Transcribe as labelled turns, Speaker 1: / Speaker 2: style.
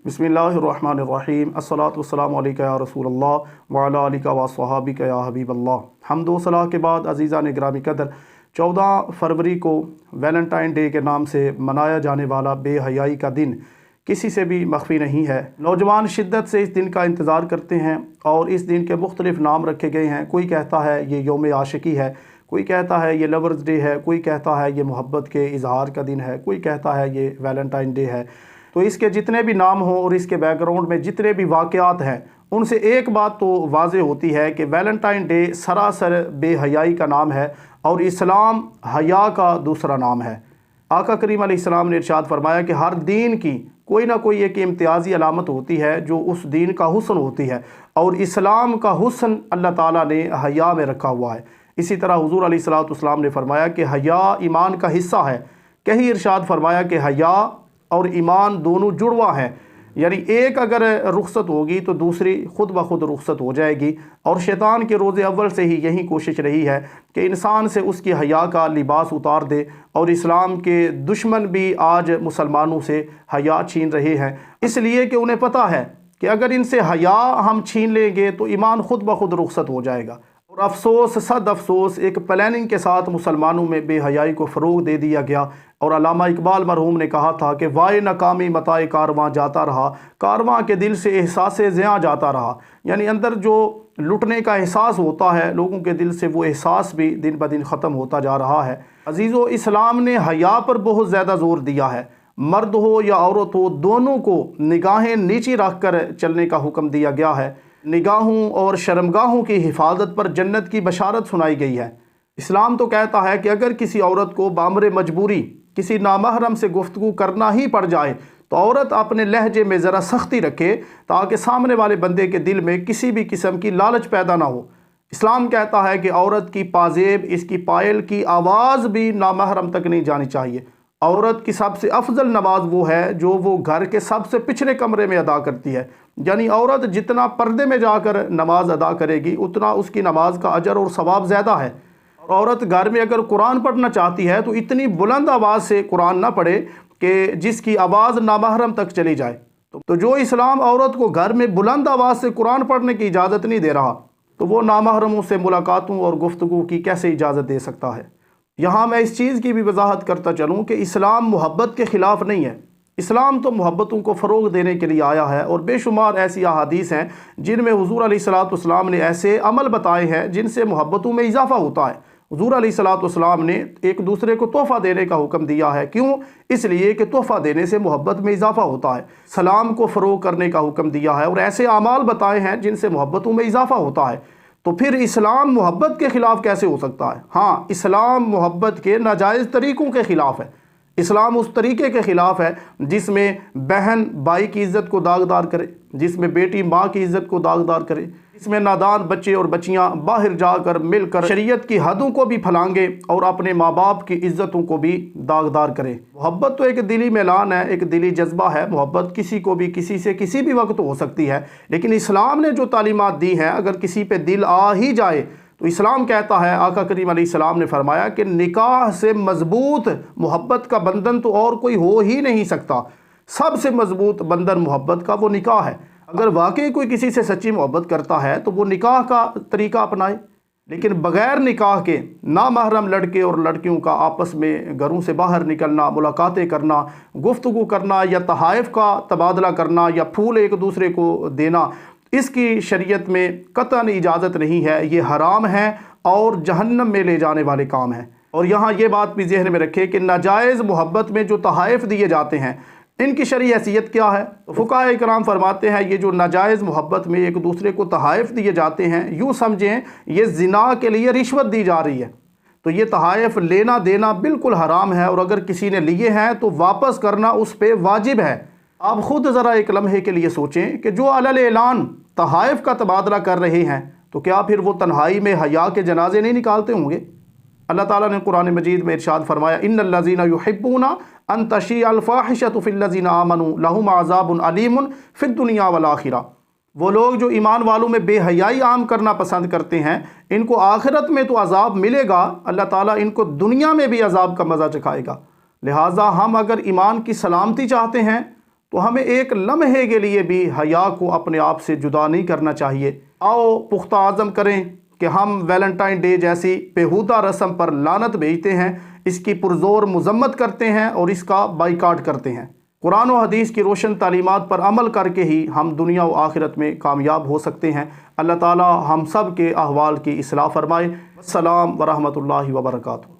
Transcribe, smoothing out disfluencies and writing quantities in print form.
Speaker 1: बिस्मिल्लाहिर्रहमानिर्रहीम अस्सलातु वस्सलामु अलैका या रसूल अल्लाह व अला आलिका व अस्हाबिका या हबीब अल्लाह। हम्द व सलाह के बाद अज़ीज़ान गिरामी कदर, 14 फरवरी को वैलेंटाइन डे के नाम से मनाया जाने वाला बेहयाई का दिन किसी से भी मख्फी नहीं है। नौजवान शिद्दत से इस दिन का इंतज़ार करते हैं और इस दिन के मुख्तलिफ़ नाम रखे गए हैं। कोई कहता है ये यौम आशिकी है, कोई कहता है ये लवर्स डे है, कोई कहता है ये मोहब्बत के इजहार का दिन है, कोई कहता है ये वैलेंटाइन डे है। तो इसके जितने भी नाम हों और इसके बैकग्राउंड में जितने भी वाक़यात हैं, उनसे एक बात तो वाज़े होती है कि वैलेंटाइन डे सरासर बेहयाई का नाम है और इस्लाम हया का दूसरा नाम है। आका करीम अलैहिस्सलाम ने इरशाद फरमाया कि हर दीन की कोई ना कोई एक इम्तियाज़ी अलामत होती है जो उस दीन का हुस्न होती है, और इस्लाम का हुस्न अल्लाह ताला ने हया में रखा हुआ है। इसी तरह हुज़ूर अलैहिस्सलातु वस्सलाम ने फरमाया कि हया ईमान का हिस्सा है। कहीं इरशाद फरमाया कि हया और ईमान दोनों जुड़वा हैं, यानी एक अगर रुखसत होगी तो दूसरी खुद ब खुद रुखसत हो जाएगी। और शैतान के रोज़े अव्वल से ही यही कोशिश रही है कि इंसान से उसकी हया का लिबास उतार दे, और इस्लाम के दुश्मन भी आज मुसलमानों से हया छीन रहे हैं, इसलिए कि उन्हें पता है कि अगर इनसे हया हम छीन लेंगे तो ईमान खुद ब खुद रुखसत हो जाएगा। और अफसोस सद अफसोस, एक प्लानिंग के साथ मुसलमानों में बेहयाई को फ़रोग़ दे दिया गया। और अल्लामा इकबाल मरहूम ने कहा था कि वाए नाकामी मताए कारवां जाता रहा, कारवां के दिल से एहसास ज़ियां जाता रहा। यानी अंदर जो लुटने का एहसास होता है लोगों के दिल से, वो एहसास भी दिन ब दिन ख़त्म होता जा रहा है। अजीज़ो, इस्लाम ने हया पर बहुत ज़्यादा ज़ोर दिया है। मर्द हो या औरत हो, दोनों को निगाहें नीची रख कर चलने का हुक्म दिया गया है। निगाहों और शर्मगाहों की हिफाजत पर जन्नत की बशारत सुनाई गई है। इस्लाम तो कहता है कि अगर किसी औरत को बामरे मजबूरी किसी नामहरम से गुफ्तगू करना ही पड़ जाए तो औरत अपने लहजे में ज़रा सख्ती रखे, ताकि सामने वाले बंदे के दिल में किसी भी किस्म की लालच पैदा ना हो। इस्लाम कहता है कि औरत की पाजेब, इसकी पायल की आवाज़ भी नामहरम तक नहीं जानी चाहिए। औरत की सबसे अफजल नमाज वो है जो वो घर के सबसे पिछले कमरे में अदा करती है। यानी औरत जितना पर्दे में जाकर नमाज अदा करेगी उतना उसकी नमाज का अजर और सवाब ज़्यादा है। औरत घर में अगर कुरान पढ़ना चाहती है तो इतनी बुलंद आवाज़ से कुरान ना पढ़े कि जिसकी आवाज़ नामहरम तक चली जाए। तो जो इस्लाम औरत को घर में बुलंद आवाज़ से कुरान पढ़ने की इजाज़त नहीं दे रहा, तो वो नामहरमों से मुलाकातों और गुफ्तगू की कैसे इजाज़त दे सकता है। यहाँ मैं इस चीज़ की भी वजाहत करता चलूँ कि इस्लाम मोहब्बत के ख़िलाफ़ नहीं है। इस्लाम तो मोहब्बतों को फ़रोग़ देने के लिए आया है, और बेशुमार ऐसी अहादीस हैं जिनमें हुज़ूर अलैहिस्सलातु वस्सलाम ने ऐसे अमल बताए हैं जिनसे मोहब्बतों में इजाफ़ा होता है। हुज़ूर अलैहिस्सलातु वस्सलाम ने एक दूसरे को तोहफ़ा देने का हुक्म दिया है। क्यों? इसलिए कि तोहफ़ा देने से मोहब्बत में इजाफ़ा होता है। सलाम को फ़रोग़ करने का हुक्म दिया है, और ऐसे अमाल बताए हैं जिनसे मोहब्बतों में इजाफ़ा होता है। तो फिर इस्लाम मोहब्बत के ख़िलाफ़ कैसे हो सकता है? हाँ, इस्लाम मोहब्बत के नाजायज़ तरीक़ों के ख़िलाफ़ है। इस्लाम उस तरीक़े के ख़िलाफ़ है जिसमें बहन भाई की इज़्ज़त को दागदार करे, जिसमें बेटी माँ की इज़्ज़त को दागदार करे, जिसमें नादान बच्चे और बच्चियाँ बाहर जाकर मिलकर शरीयत की हदों को भी फलांगे और अपने माँ बाप की इज़्ज़तों को भी दागदार करें। मोहब्बत तो एक दिली मैलान है, एक दिली जज्बा है। मोहब्बत किसी को भी किसी से किसी भी वक्त हो सकती है, लेकिन इस्लाम ने जो तालीमात दी हैं, अगर किसी पे दिल आ ही जाए तो इस्लाम कहता है, आका करीम अलैहिस्सलाम ने फरमाया कि निकाह से मजबूत मोहब्बत का बंधन तो और कोई हो ही नहीं सकता। सबसे मजबूत बंधन मोहब्बत का वो निकाह है। अगर वाकई कोई किसी से सच्ची मोहब्बत करता है तो वो निकाह का तरीका अपनाए, लेकिन बग़ैर निकाह के नामहरम लड़के और लड़कियों का आपस में घरों से बाहर निकलना, मुलाकातें करना, गुफ्तगू करना, या तहाइफ का तबादला करना, या फूल एक दूसरे को देना, इसकी शरीयत में कतई इजाज़त नहीं है। ये हराम है और जहन्नम में ले जाने वाले काम हैं। और यहाँ ये बात भी ज़हन में रखें कि नाजायज़ मोहब्बत में जो तहाइफ दिए जाते हैं, इनकी शरई हैसियत क्या है? फुक़हा इकराम फरमाते हैं, ये जो नाजायज़ मोहब्बत में एक दूसरे को तहाइफ दिए जाते हैं, यूँ समझें ये ज़िना के लिए रिश्वत दी जा रही है। तो ये तहाइफ लेना देना बिल्कुल हराम है, और अगर किसी ने लिए हैं तो वापस करना उस पर वाजिब है। आप ख़ुद ज़रा एक लम्हे के लिए सोचें कि जो अलल ऐलान तहाइफ का तबादला कर रहे हैं, तो क्या फिर वो तन्हाई में हया के जनाजे नहीं निकालते होंगे? अल्लाह ताला ने कुरान मजीद में इरशाद फरमाया, इन्नल्लज़ीना युहिब्बूना अन तशीअल फ़ाहिशतु फ़िल्लज़ीना आमनू लहुम अज़ाबुन अलीमुन फ़िद दुनिया वल आखिरा। वो लोग जो ईमान वालों में बेहयाई आम करना पसंद करते हैं, इनको आखिरत में तो अज़ाब मिलेगा, अल्लाह ताला इनको दुनिया में भी अज़ाब का मज़ा चखाएगा। लिहाजा हम अगर ईमान की सलामती चाहते हैं تو ہمیں ایک لمحے کے لیے بھی حیا کو اپنے آپ سے جدا نہیں کرنا چاہیے۔ آؤ پختہ عزم کریں کہ ہم ویلنٹائن ڈے جیسی بیہودہ رسم پر لعنت بھیجتے ہیں، اس کی پرزور مذمت کرتے ہیں اور اس کا بائیکاٹ کرتے ہیں۔ قرآن و حدیث کی روشن تعلیمات پر عمل کر کے ہی ہم دنیا و آخرت میں کامیاب ہو سکتے ہیں۔ اللہ تعالی ہم سب کے احوال کی اصلاح فرمائے۔ السلام ورحمۃ اللہ وبرکاتہ۔